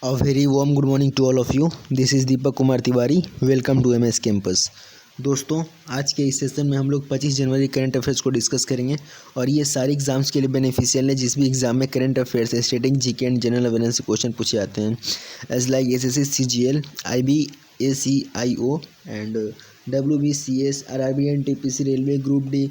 A very warm good morning to all of you. This is Deepak Kumar Tiwari. Welcome to MS campus. दोस्तों, आज के इस session में हम लोग 25 जनवरी करंट अफेयर्स को डिस्कस करेंगे और ये सारे एग्जाम्स के लिए बेनिफिशियल है. जिस भी एग्जाम में current affairs, static, GK and general awareness से क्वेश्चन पूछे जाते हैं as like SSC CGL, IB ACIO एंड WBCS, RRB NTPC, railway, group D,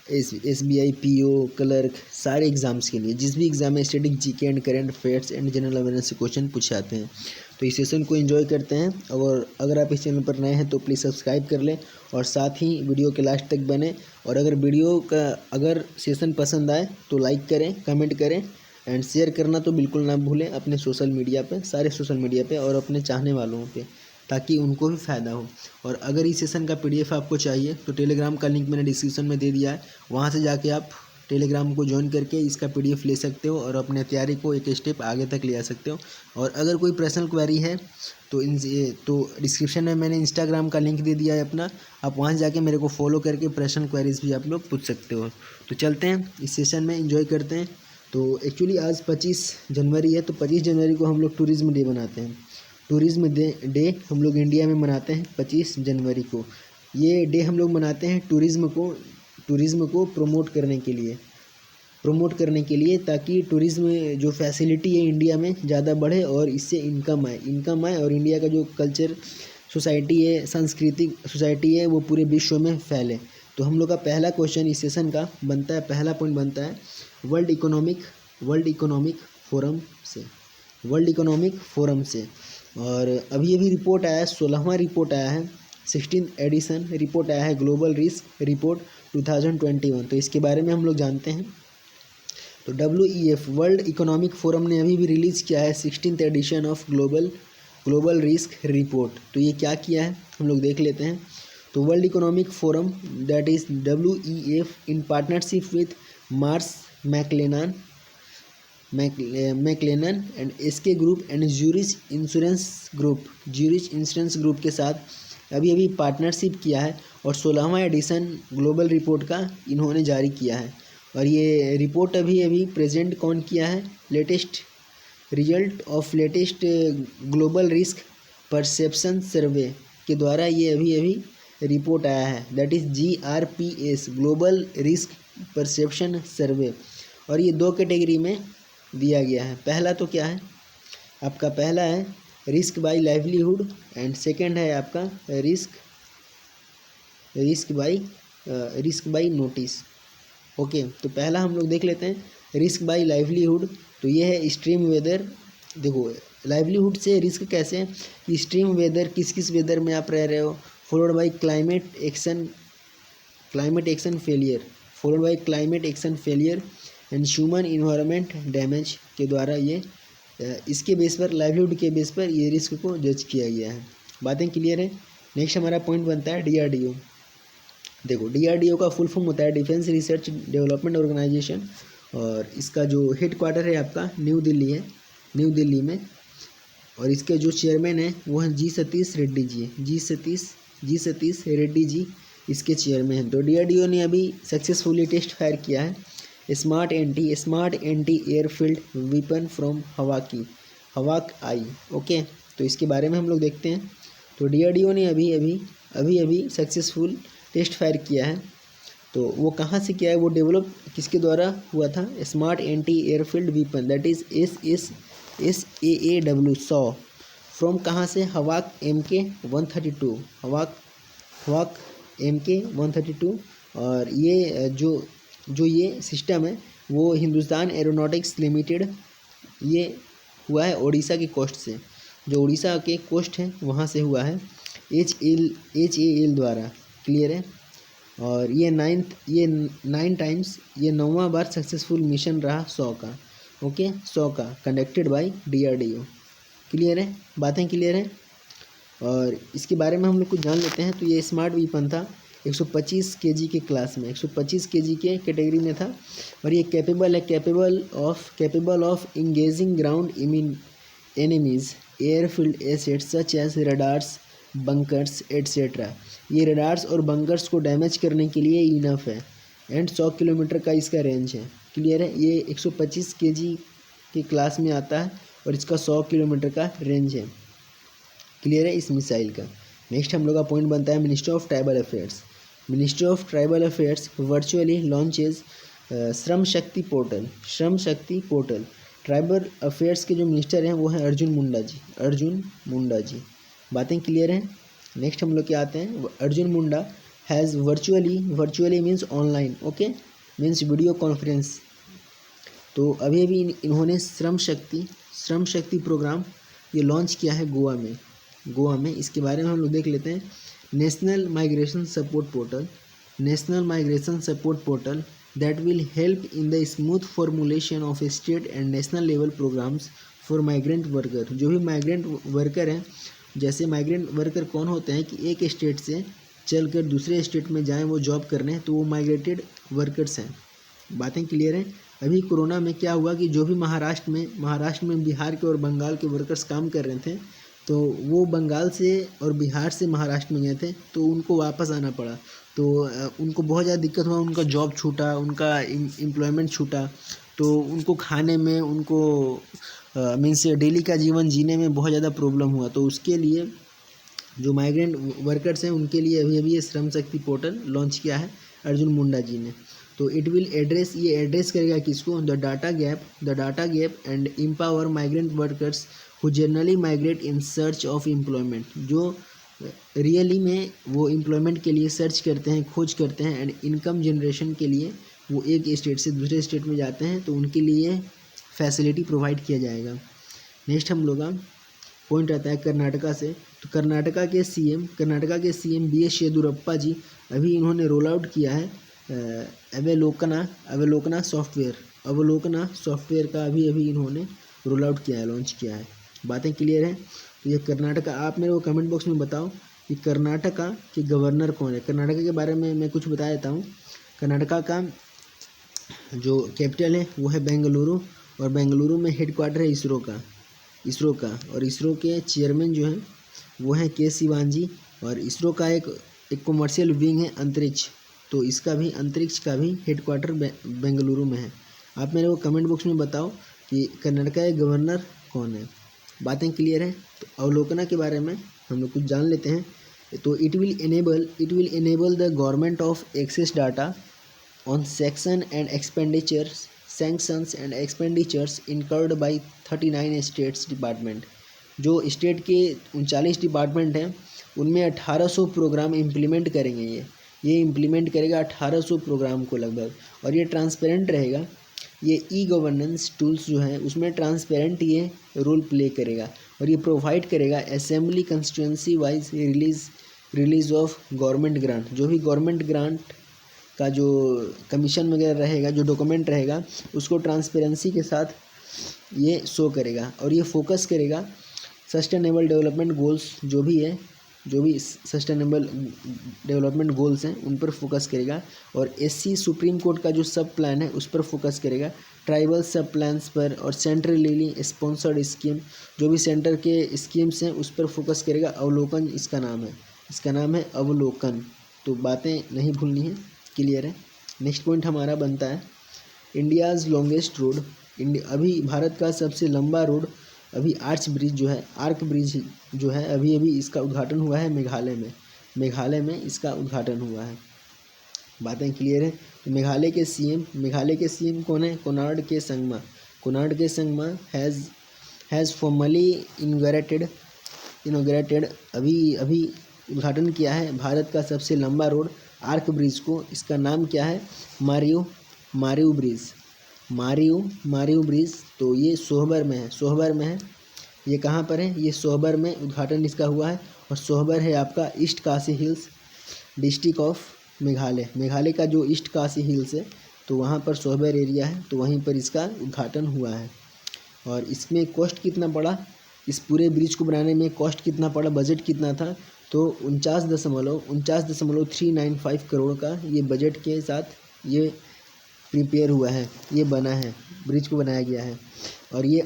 SBI PO, clerk, सारे एग्जाम्स के लिए जिस भी एग्जाम में static, GK and current affairs and general awareness से क्वेश्चन पूछे जाते हैं. तो इस सेशन को एंजॉय करते हैं और अगर आप इस चैनल पर नए हैं तो प्लीज़ सब्सक्राइब कर लें और साथ ही वीडियो के लास्ट तक बने. और अगर सेशन पसंद आए तो लाइक करें, कमेंट करें एंड शेयर करना तो बिल्कुल ना भूलें अपने सोशल मीडिया पे, सारे सोशल मीडिया पे और अपने चाहने वालों पे, ताकि उनको भी फ़ायदा हो. और अगर इस सेशन का PDF आपको चाहिए तो टेलीग्राम का लिंक मैंने डिस्क्रिप्शन में दे दिया है. वहाँ से जाके आप टेलीग्राम को ज्वाइन करके इसका PDF ले सकते हो और अपने तैयारी को एक स्टेप आगे तक ले आ सकते हो. और अगर कोई पर्सनल क्वेरी है तो डिस्क्रिप्शन में मैंने इंस्टाग्राम का लिंक दे दिया है अपना. आप वहाँ से जाके मेरे को फॉलो करके पर्सनल क्वेरीज भी आप लोग पूछ सकते हो. तो चलते हैं इस सेशन में, एंजॉय करते हैं. तो एक्चुअली आज 25 जनवरी है, तो 25 जनवरी को हम लोग टूरिज़्म डे मनाते हैं. टूरिज़्म डे हम लोग इंडिया में मनाते हैं 25 जनवरी को. ये डे हम लोग मनाते हैं टूरिज़्म को प्रमोट करने के लिए ताकि टूरिज़्म जो फैसिलिटी है इंडिया में ज़्यादा बढ़े और इससे इनकम आए और इंडिया का जो कल्चर सोसाइटी है, सांस्कृतिक सोसाइटी है, वो पूरे विश्व में फैले. तो हम लोग का पहला क्वेश्चन इस सेशन का बनता है, पहला पॉइंट बनता है वर्ल्ड इकोनॉमिक फोरम से. और अभी रिपोर्ट आया है, 16वां रिपोर्ट आया है, 16th एडिशन रिपोर्ट आया है, ग्लोबल रिस्क रिपोर्ट 2021. तो इसके बारे में हम लोग जानते हैं. तो WEF वर्ल्ड इकोनॉमिक फोरम ने अभी भी रिलीज़ किया है 16th edition of global risk report. तो ये क्या किया है हम लोग देख लेते हैं. तो world economic forum that is WEF in partnership with Marsh McLennan and SK group and Zurich insurance group के साथ अभी पार्टनरशिप किया है और 16वां एडिशन ग्लोबल रिपोर्ट का इन्होंने जारी किया है. और ये रिपोर्ट अभी प्रेजेंट कौन किया है, latest global risk perception survey के द्वारा ये अभी रिपोर्ट आया है, that is GRPS global risk perception survey. और ये 2 कैटेगरी में दिया गया है. पहला तो क्या है आपका, पहला है risk by livelihood and second है आपका रिस्क बाय नोटिस. ओके, तो पहला हम लोग देख लेते हैं रिस्क बाय लाइवलीहुड. तो ये है एक्सट्रीम वेदर. देखो लाइवलीहुड से रिस्क कैसे है, एक्सट्रीम वेदर, किस वेदर में आप रह रहे हो, followed by climate action failure and human environment damage के द्वारा ये इसके बेस पर, लाइवलीहुड के बेस पर ये रिस्क को जज किया गया है. बातें क्लियर है. नेक्स्ट हमारा पॉइंट बनता है DRDO. देखो DRDO का फुल फॉर्म होता है डिफेंस रिसर्च डेवलपमेंट ऑर्गेनाइजेशन और इसका जो हेड क्वार्टर है आपका न्यू दिल्ली में. और इसके जो चेयरमैन है वो हैं जी सतीश रेड्डी जी इसके चेयरमैन हैं. तो DRDO ने अभी सक्सेसफुली टेस्ट फायर किया है smart anti airfield weapon from हवाक आई. ओके, तो इसके बारे में हम लोग देखते हैं. तो DRDO ने अभी सक्सेसफुल टेस्ट फायर किया है. तो वो कहाँ से किया है, वो डेवलप किसके द्वारा हुआ था, smart anti airfield weapon that is SAAW saw from कहाँ से, हवाक MK-132 MK-132. और ये जो ये सिस्टम है वो हिंदुस्तान एरोनॉटिक्स लिमिटेड, ये हुआ है उड़ीसा की कोस्ट से, जो उड़ीसा के कोस्ट है वहाँ से हुआ है HAL द्वारा. क्लियर है. और ये 9 टाइम्स, ये 9वां बार सक्सेसफुल मिशन रहा 100 का. ओके, 100 का कंडक्टेड बाय DRDO. क्लियर है, बातें क्लियर है. और इसके बारे में हम लोग कुछ जान लेते हैं. तो ये स्मार्ट वेपन था 125 kg के क्लास में, 125 kg के कैटेगरी में था. और ये capable of engaging ground enemies airfield assets such as radars, bunkers etcetera. ये रडार्स और बंकर्स को डैमेज करने के लिए इनफ है एंड 100 किलोमीटर का इसका रेंज है. क्लियर है. ये 125 kg की क्लास में आता है और इसका 100 किलोमीटर का रेंज है। क्लियर है इस मिसाइल का। नेक्स्ट हम लोग का पॉइंट बनता है ministry of tribal affairs. Ministry of tribal affairs virtually launches Shram Shakti portal. Shram Shakti portal. Tribal affairs के जो मिनिस्टर हैं वो हैं अर्जुन मुंडा जी। अर्जुन मुंडा जी। बातें क्लियर हैं। नेक्स्ट हम लोग क्या आते हैं, Arjun Munda has virtually means online, okay, means video conference. तो अभी अभी इन्होंने श्रम शक्ति प्रोग्राम ये लॉन्च किया है गोवा में। इसके बारे में हम लोग देख लेते हैं। National migration support portal that will help in the smooth formulation of state and national level programs for migrant worker. जो भी माइग्रेंट वर्कर हैं, जैसे माइग्रेंट वर्कर कौन होते हैं कि एक स्टेट से चलकर दूसरे स्टेट में जाएं वो जॉब करने, तो वो माइग्रेटेड वर्कर्स हैं। बातें क्लियर हैं। अभी कोरोना में क्या हुआ कि जो भी महाराष्ट्र में बिहार के और बंगाल के वर्कर्स काम कर रहे थे, तो वो बंगाल से और बिहार से महाराष्ट्र में गए थे, तो उनको वापस आना पड़ा। तो उनको बहुत ज़्यादा दिक्कत हुआ, उनका जॉब छूटा, उनका एम्प्लॉयमेंट छूटा, तो उनको खाने में, उनको मीन्स डेली का जीवन जीने में बहुत ज़्यादा प्रॉब्लम हुआ। तो उसके लिए जो माइग्रेंट वर्कर्स हैं उनके लिए अभी ये श्रम शक्ति पोर्टल लॉन्च किया है अर्जुन मुंडा जी ने। तो इट विल एड्रेस करेगा किसको, the data gap and empower migrant workers who generally migrate in search of employment. जो रियली में वो एम्प्लॉयमेंट के लिए सर्च करते हैं, खोज करते हैं, एंड इनकम जनरेशन के लिए वो एक स्टेट से दूसरे स्टेट में जाते हैं, तो उनके लिए फैसिलिटी प्रोवाइड किया जाएगा। नेक्स्ट हम लोग का पॉइंट आता है कर्नाटका से। तो कर्नाटका के सीएम बी.एस. येदियुरप्पा जी अभी इन्होंने रोल आउट किया है अवलोकना सॉफ्टवेयर का अभी इन्होंने रोल आउट किया है, लॉन्च किया है। बातें क्लियर हैं। तो ये कर्नाटका, आप मेरे को कमेंट बॉक्स में बताओ कि कर्नाटका के गवर्नर कौन है। कर्नाटका के बारे में मैं कुछ बता देता हूँ। कर्नाटका का जो कैपिटल है वो है बेंगलुरु, और बेंगलुरु में हेडक्वार्टर है इसरो का, और इसरो के चेयरमैन जो हैं वो हैं के सिवान जी। और इसरो का एक कमर्शियल विंग है अंतरिक्ष, तो इसका भी अंतरिक्ष का भी हेडक्वार्टर बेंगलुरु में है। आप मेरे को कमेंट बॉक्स में बताओ कि कर्नाटका के गवर्नर कौन है। बातें क्लियर है। तो अवलोकना के बारे में हम लोग कुछ जान लेते हैं। तो it will enable the government of access data on sanctions and expenditures incurred by 39 states department. जो स्टेट के 39 डिपार्टमेंट हैं उनमें 1800 प्रोग्राम इम्प्लीमेंट करेंगे। ये इम्प्लीमेंट करेगा 1800 प्रोग्राम को लगभग, और ये ट्रांसपेरेंट रहेगा। ये ई गवर्नेंस टूल्स जो हैं उसमें ट्रांसपेरेंट ये रोल प्ले करेगा, और ये प्रोवाइड करेगा assembly constituency wise release of government grant. जो भी गवर्नमेंट ग्रांट का जो कमीशन वगैरह रहेगा, जो डॉक्यूमेंट रहेगा, उसको ट्रांसपेरेंसी के साथ ये शो करेगा, और ये फोकस करेगा सस्टेनेबल डेवलपमेंट गोल्स, जो भी सस्टेनेबल डेवलपमेंट गोल्स हैं उन पर फोकस करेगा, और एससी सुप्रीम कोर्ट का जो सब प्लान है उस पर फोकस करेगा, ट्राइबल सब प्लान्स पर, और सेंट्रली स्पॉन्सर्ड स्कीम, जो भी सेंटर के स्कीम्स हैं उस पर फोकस करेगा। अवलोकन इसका नाम है अवलोकन। तो बातें नहीं भूलनी है। क्लियर है। नेक्स्ट पॉइंट हमारा बनता है इंडियाज़ लॉन्गेस्ट रोड। अभी भारत का सबसे लंबा रोड अभी आर्क ब्रिज जो है अभी इसका उद्घाटन हुआ है मेघालय में इसका उद्घाटन हुआ है। बातें क्लियर है। तो मेघालय के सीएम कौन है? कोनार्ड के संगमा हैज़ फॉर्मली इनॉग्रेटेड अभी उद्घाटन किया है भारत का सबसे लंबा रोड आर्क ब्रिज को। इसका नाम क्या है? Mario bridge. तो ये सोहबर में है। ये कहाँ पर है? ये सोहबर में उद्घाटन इसका हुआ है, और सोहबर है आपका east Kashi hills district of Meghalaya का जो ईस्ट काशी हिल्स है, तो वहाँ पर सोहबर एरिया है, तो वहीं पर इसका उद्घाटन हुआ है। और इसमें कॉस्ट कितना पड़ा? इस पूरे ब्रिज को बनाने में कॉस्ट कितना पड़ा, बजट कितना था? तो 49.395 करोड़ का ये बजट के साथ ये प्रिपेयर हुआ है, ये बना है, ब्रिज को बनाया गया है। और ये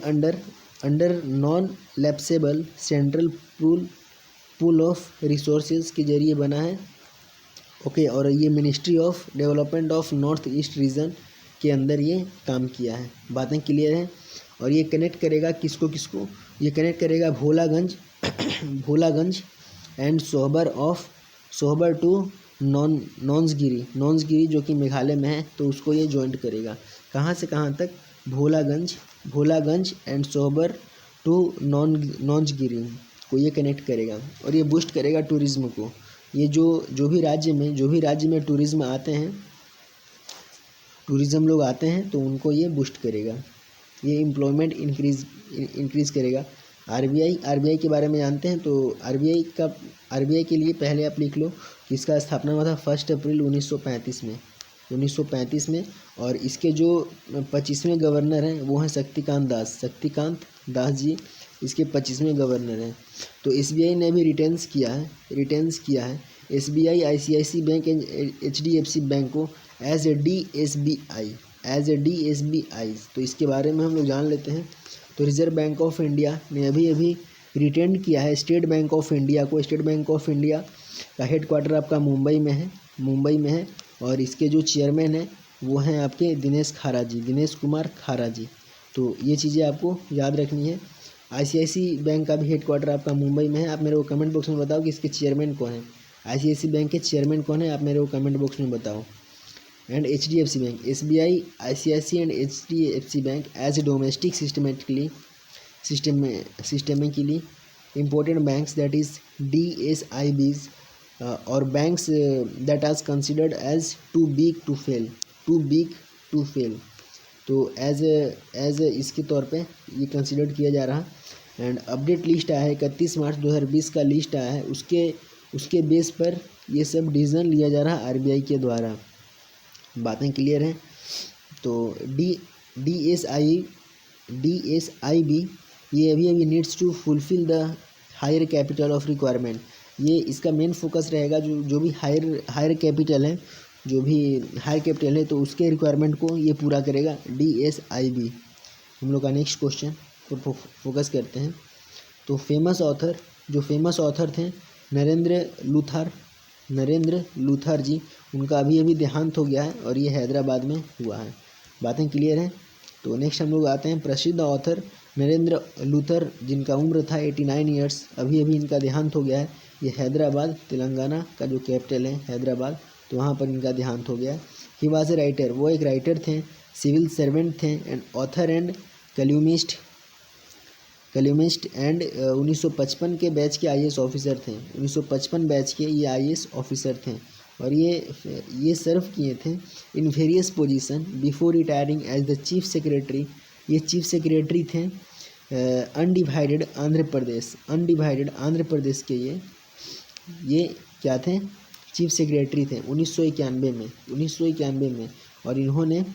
under non lapsable central pool of resources के जरिए बना है। ओके, और ये ministry of development of north east region के अंदर ये काम किया है। बातें क्लियर हैं। और ये कनेक्ट करेगा किसको किसको, ये कनेक्ट करेगा भोलागंज भोलागंज एंड सोहबर टू नॉन्सगिरी जो कि मेघालय में है, तो उसको ये जॉइंट करेगा। कहाँ से कहाँ तक, भोलागंज एंड सोहबर टू नॉन्सगिरी को ये कनेक्ट करेगा और ये बूस्ट करेगा टूरिज्म को। ये जो भी राज्य में टूरिज्म लोग आते हैं तो उनको ये बूस्ट करेगा, ये एम्प्लॉयमेंट इंक्रीज़ करेगा। आरबीआई के बारे में जानते हैं, तो आरबीआई के लिए पहले आप लिख लो कि इसका स्थापना हुआ था 1 अप्रैल 1935 में और इसके जो 25वें गवर्नर हैं वो हैं शक्तिकांत दास जी, इसके 25वें गवर्नर हैं। तो एसबीआई ने भी रिटेंस किया है SBI, ICICI bank and HDFC bank को एज ए डीएसबीआई। तो इसके बारे में हम लोग जान लेते हैं। तो रिजर्व बैंक ऑफ इंडिया ने अभी रिटेंड किया है स्टेट बैंक ऑफ इंडिया को। स्टेट बैंक ऑफ इंडिया का हेडक्वार्टर आपका मुंबई में है और इसके जो चेयरमैन हैं वो हैं आपके दिनेश कुमार खारा जी। तो ये चीज़ें आपको याद रखनी है। आईसीआईसी बैंक का भी हेडक्वार्टर आपका मुंबई में है। आप मेरे को कमेंट बॉक्स में बताओ कि इसके चेयरमैन कौन है, आईसीआईसी बैंक के चेयरमैन कौन है, आप मेरे को कमेंट बॉक्स में बताओ। And HDFC bank, SBI, ICICI and HDFC bank as a domestic systemically important banks, that is DSIBs, or banks that are considered as too big to fail. तो as इसके तौर पे ये कंसिडर किया जा रहा। एंड अपडेट लिस्ट आया है 31 मार्च 2020 का लिस्ट आया है, उसके बेस पर ये सब डिसीजन लिया जा रहा है आरबीआई के द्वारा। बातें क्लियर हैं। तो DSIB ये अभी needs to fulfil the higher capital of requirement. ये इसका मेन फोकस रहेगा जो भी हायर कैपिटल है तो उसके रिक्वायरमेंट को ये पूरा करेगा DSIB। हम लोग का नेक्स्ट क्वेश्चन पर फोकस करते हैं। तो फेमस ऑथर थे नरेंद्र लूथर जी, उनका अभी देहांत हो गया है और ये हैदराबाद में हुआ है। बातें क्लियर हैं। तो नेक्स्ट हम लोग आते हैं प्रसिद्ध ऑथर नरेंद्र लूथर, जिनका उम्र था 89 ईयर्स, अभी इनका देहांत हो गया है। ये हैदराबाद, तेलंगाना का जो कैपिटल है हैदराबाद, तो वहाँ पर इनका देहांत हो गया है। ही वाज ए राइटर, वो एक राइटर थे, सिविल सर्वेंट थे एंड ऑथर एंड कल्यूमिस्ट एंड 1955 के बैच के आईएएस ऑफिसर थे। 1955 बैच के ये आईएएस ऑफिसर थे और ये सर्व किए थे in various position before retiring as the chief secretary. ये चीफ सेक्रेटरी थे अनडिवाइडेड आंध्र प्रदेश के ये क्या थे, चीफ सेक्रेटरी थे 1991 में। और इन्होंने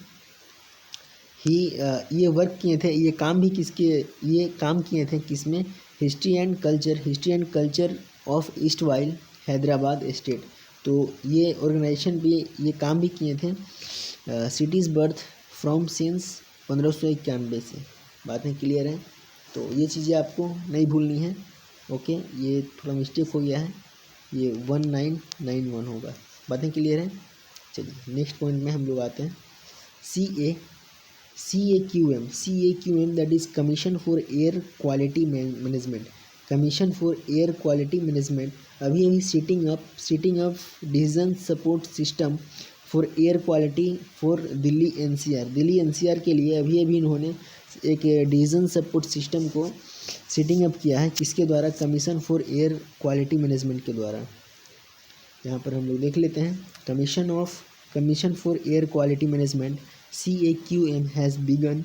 ये वर्क किए थे, ये काम किए थे किसमें, history and culture of east while Hyderabad state. तो ये ऑर्गेनाइजेशन भी ये काम भी किए थे सिटीज़ बर्थ फ्रॉम सिंस 1591 से। बातें क्लियर हैं। तो ये चीज़ें आपको नहीं भूलनी है। ओके, ये थोड़ा मिस्टेक हो गया है, ये 1991 होगा। बातें क्लियर हैं। चलिए नेक्स्ट पॉइंट में हम लोग आते हैं। CAQM that is commission for air quality management. अभी setting up decision support system for air quality for Delhi NCR के लिए अभी इन्होंने एक डिसीजन सपोर्ट सिस्टम को सेटिंग अप किया है। किसके द्वारा, commission for air quality management के द्वारा। यहाँ पर हम लोग देख लेते हैं। Commission for air quality management CAQM has begun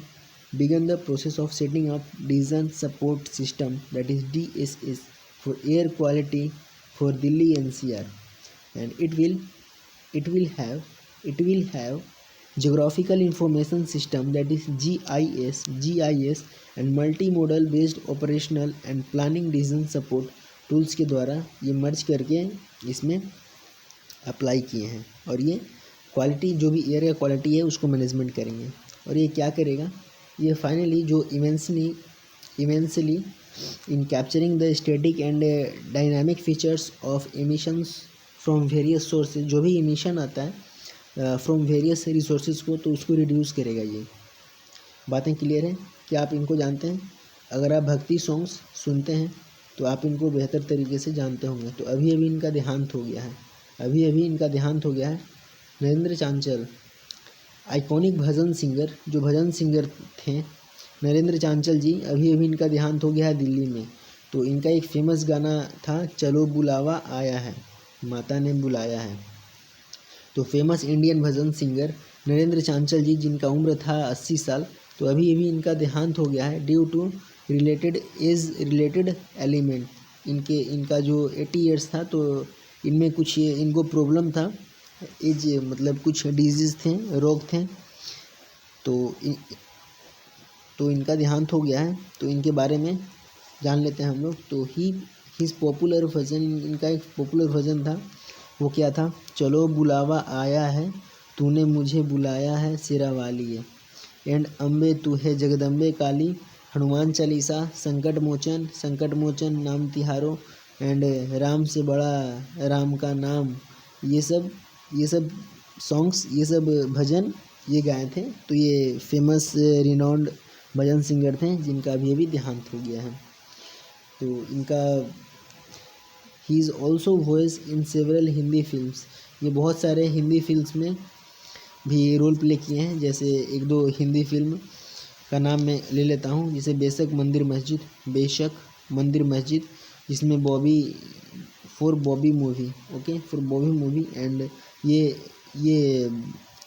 the process of setting up decision support system, that is DSS, for air quality for Delhi NCR, and it will have geographical information system, that is GIS and multimodal based operational and planning decision support tools के द्वारा ये मर्ज करके इसमें apply किए हैं। और ये quality जो भी एयर का क्वालिटी है उसको मैनेजमेंट करेंगे। और ये क्या करेगा, ये फाइनली जो immensely in capturing the static and dynamic features of emissions from various sources, जो भी एमिशन आता है फ्रॉम वेरियस रिसोर्सेज को, तो उसको रिड्यूस करेगा ये। बातें क्लियर हैं कि आप इनको जानते हैं? अगर आप भक्ति सॉन्ग्स सुनते हैं तो आप इनको बेहतर तरीके से जानते होंगे। तो अभी अभी इनका देहांत हो गया है, नरेंद्र चांचल, आइकॉनिक भजन सिंगर, जो भजन सिंगर थे नरेंद्र चांचल जी, अभी अभी इनका देहांत हो गया है दिल्ली में। तो इनका एक फेमस गाना था, चलो बुलावा आया है, माता ने बुलाया है। तो फेमस इंडियन भजन सिंगर नरेंद्र चांचल जी, जिनका उम्र था 80 साल, तो अभी अभी इनका देहांत हो गया है ड्यू टू रिलेटेड एलिमेंट। इनका जो 80 इयर्स था, तो इनमें कुछ इनको प्रॉब्लम था, एज मतलब कुछ डिजीज़ थे, रोग थे, तो इनका देहांत हो गया है। तो इनके बारे में जान लेते हैं हम लोग। तो हिज पॉपुलर भजन, इनका एक पॉपुलर भजन था, वो क्या था? चलो बुलावा आया है, तूने मुझे बुलाया है, सिरा वाली है, एंड अम्बे तू है जगदम्बे काली, हनुमान चालीसा, संकट मोचन नाम तिहारो, एंड राम से बड़ा राम का नाम। ये सब सॉन्ग्स, ये सब भजन ये गाए थे। तो ये फेमस रिनाउंड भजन सिंगर थे, जिनका अभी अभी देहांत हो गया है। तो इनका he is also voice in several Hindi films, ये बहुत सारे हिंदी फिल्म्स में भी रोल प्ले किए हैं। जैसे एक दो हिंदी फिल्म का नाम मैं ले लेता हूँ, जैसे बेशक मंदिर मस्जिद, जिसमें बॉबी मूवी, एंड ये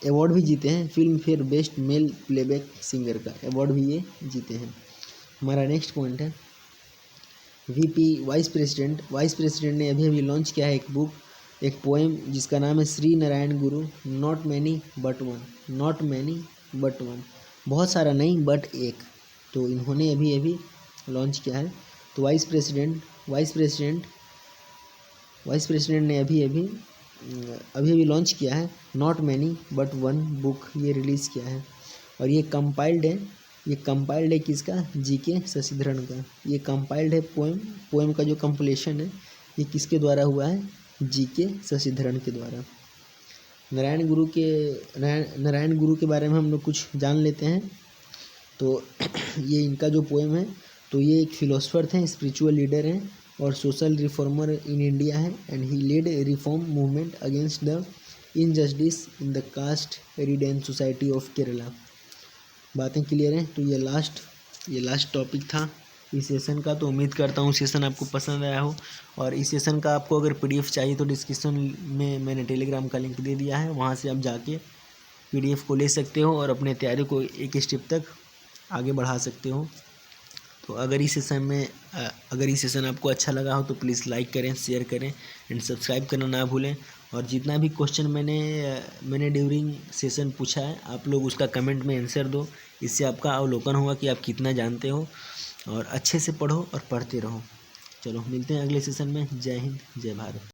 अवार्ड भी जीते हैं, film fair best male playback singer का अवार्ड भी ये जीते हैं। हमारा नेक्स्ट पॉइंट है वीपी वाइस प्रेसिडेंट ने अभी लॉन्च किया है एक पोएम, जिसका नाम है श्री नारायण गुरु, नॉट मैनी बट वन, बहुत सारा नहीं बट एक। तो इन्होंने अभी लॉन्च किया है। तो वाइस प्रेसिडेंट ने अभी लॉन्च किया है not many but one book, ये रिलीज़ किया है। और ये कंपाइल्ड है किसका? जीके शशिधरन का। ये कंपाइल्ड है पोएम का जो कंप्लीशन है, ये किसके द्वारा हुआ है? जीके शशिधरन के द्वारा। नारायण गुरु के बारे में हम लोग कुछ जान लेते हैं। तो ये इनका जो पोएम है, तो ये एक फिलोसफर थे, स्पिरिचुअल लीडर हैं और सोशल रिफॉर्मर इन इंडिया है, and he lead reform movement against the injustice in the caste ridden society of Kerala. बातें क्लियर हैं? तो ये लास्ट टॉपिक था इस सेशन का। तो उम्मीद करता हूँ सेशन आपको पसंद आया हो, और इस सेशन का आपको अगर PDF चाहिए तो डिस्क्रिप्शन में मैंने टेलीग्राम का लिंक दे दिया है, वहाँ से आप जाके PDF को ले सकते हो और अपने तैयारी को एक स्टेप तक आगे बढ़ा सकते हो। तो अगर इस सेशन आपको अच्छा लगा हो तो प्लीज़ लाइक करें, शेयर करें एंड सब्सक्राइब करना ना भूलें। और जितना भी क्वेश्चन मैंने ड्यूरिंग सेशन पूछा है, आप लोग उसका कमेंट में आंसर दो। इससे आपका अवलोकन होगा कि आप कितना जानते हो, और अच्छे से पढ़ो और पढ़ते रहो। चलो मिलते हैं अगले सेशन में। जय हिंद, जय भारत।